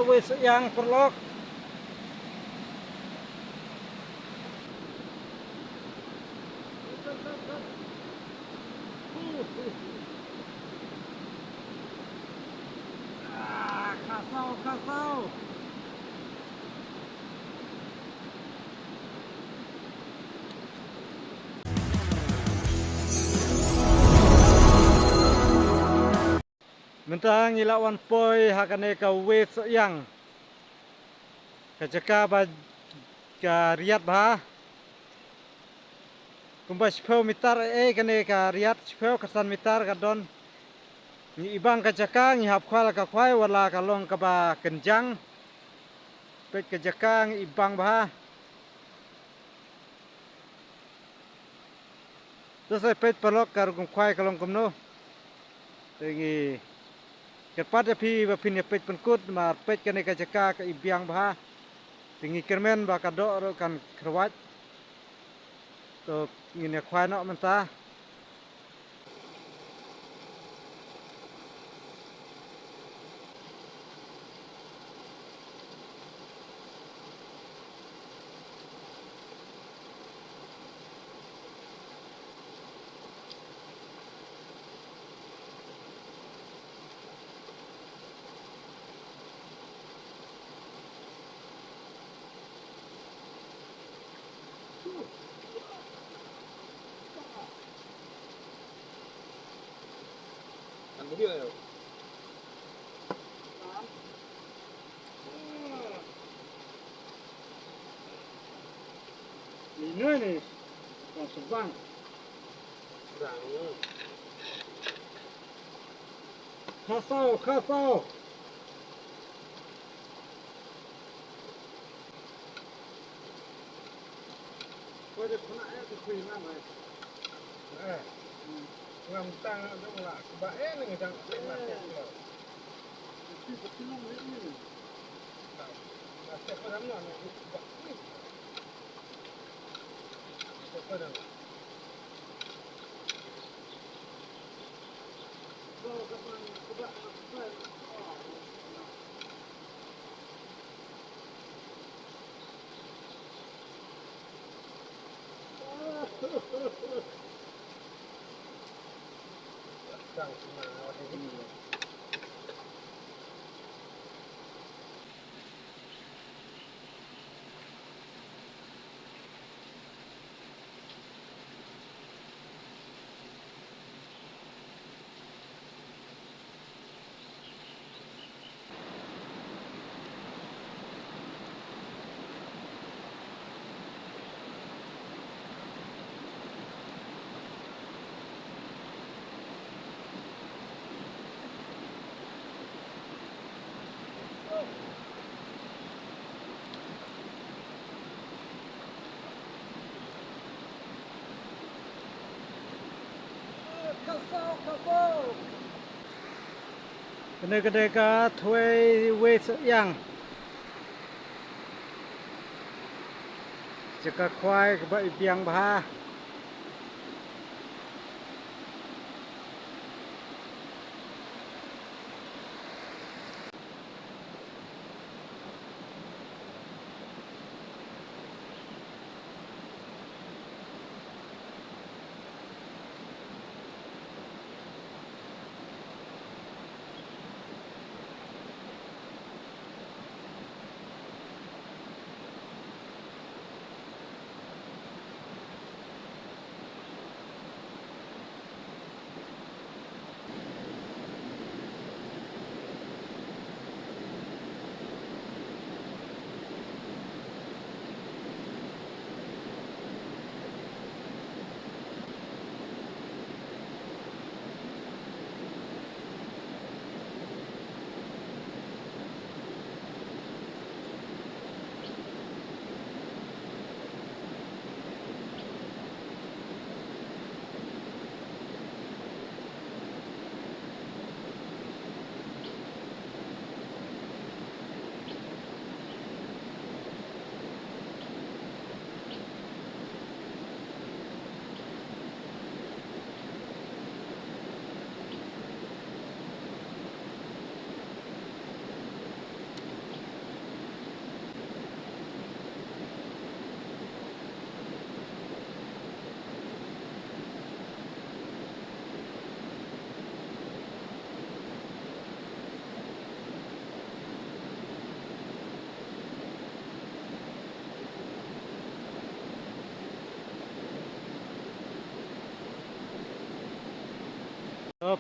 Wis yang perlok. Kasau, kasau. Mentang ilawan poi hakane ka wis yang. Kajaka ba ka riat ba. Kumba sepuluh meter kane ka riat 10 kesan meter ka don. Ni ibang kajaka ni hap khwal ka khwai wala ka long ka ba kenjang. Pet kajaka ni ibang ba. Terus pet pelok ka kum khwai ka long kum no. Tengi kepada pi ba pin pet penkut ma pet kane kajaka ka ibang ba. Tengi kermen ba ka do ro kan krawat. To ngine khwai no mentah. Video. Ini nih, sebang. Kasau, kasau. Kau ada pernah tu kuih mana? Ngam tang dong lah. Bae ning jang lemah tu. Itu betul ni. Masih pada mana? Pada. Kau kapan kubak kubak. Tang semua ini. Kasau, kasau. Kena ka thuai wis yang. Jaka khwai ka ba ibiang ba.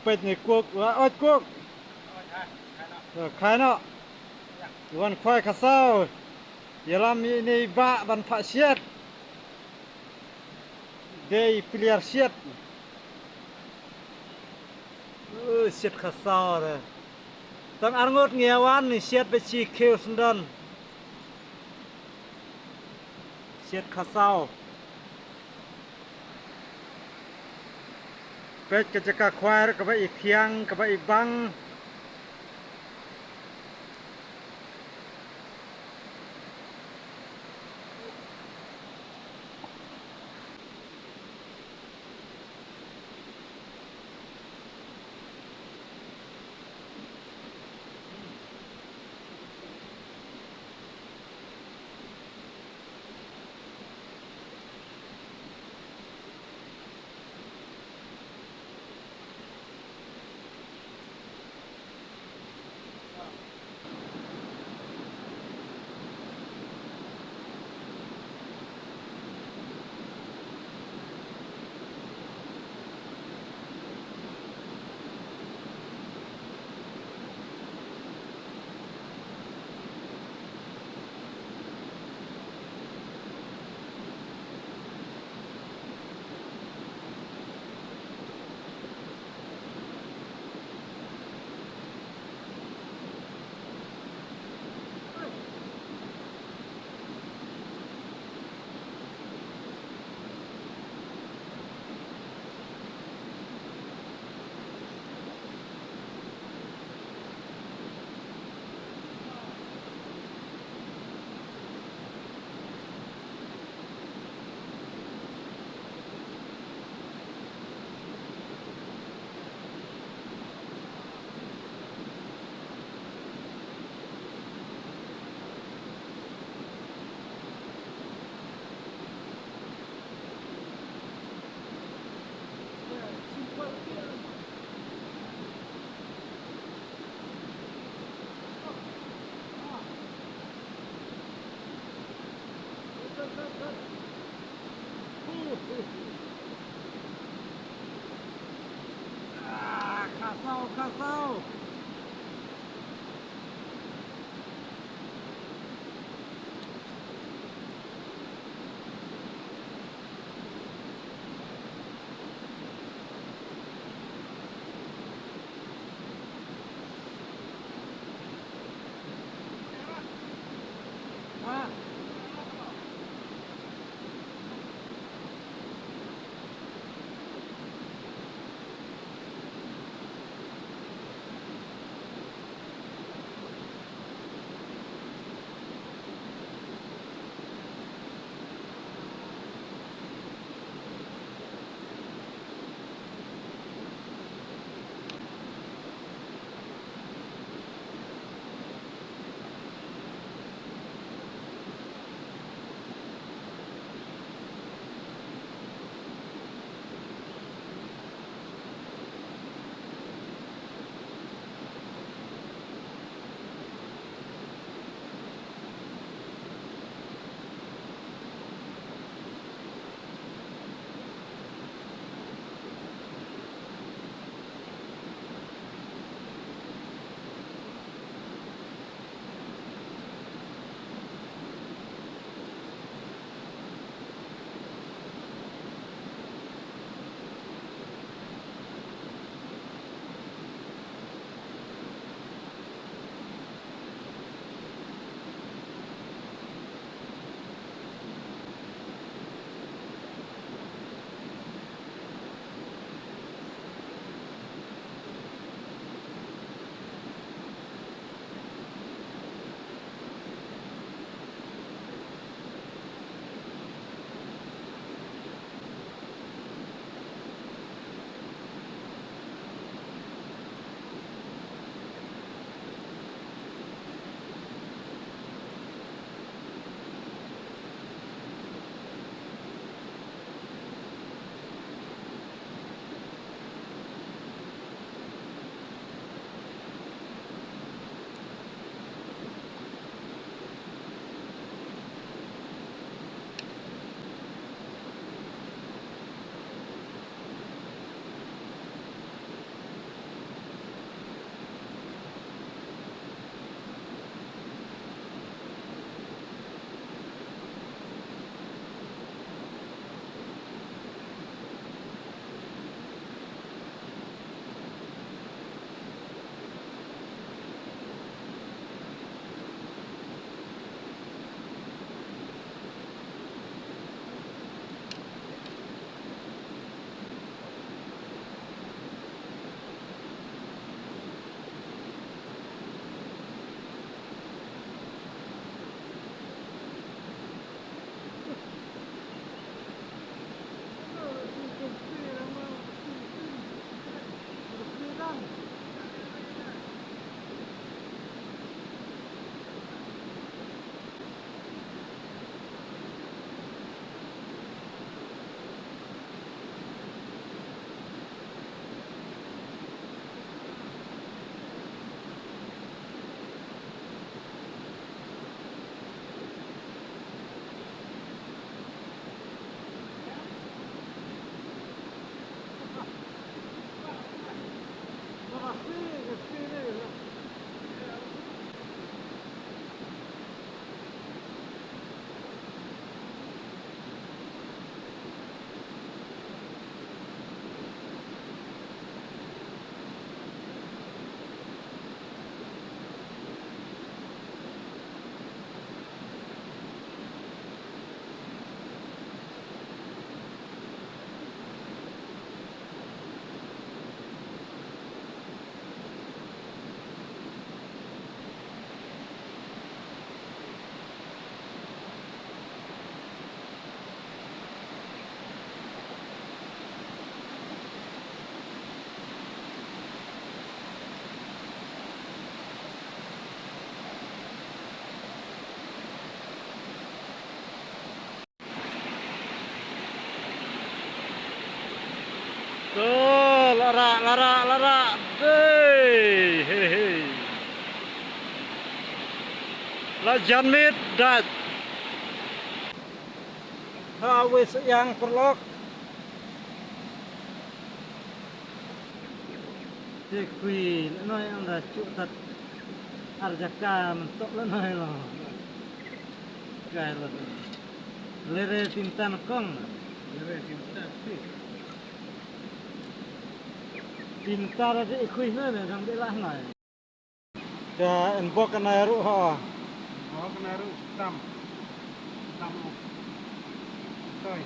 เป็ดนี่กุกว่าอดกุกขายเนาะวันควายข้าเศร้าอย่าลำมีในบ้าบันฝาเชียดเดย์เปลี่ยนเชียดเชียดข้าเศร้าเลยต้องอ่านงดเงียวันนี่เชียดไปชีเคียวสุดดันเชียดข้าเศร้าเป็ดก็จะกะควายก็ไปอีกเทียงก็ไปอีกบังข้าเศร้าข้าเศร้า Lara. Hey. La janmit dat. Wis yang perlok. Kui noi anda cutat arjaka mentok le noi lo. Kai lo. Lere tintan kong. Lere tintan sih. Pintar ada ikui ne dang de lah noi. Ja en bok na ru ha. Oh, kena ru tam. Tam. Toy.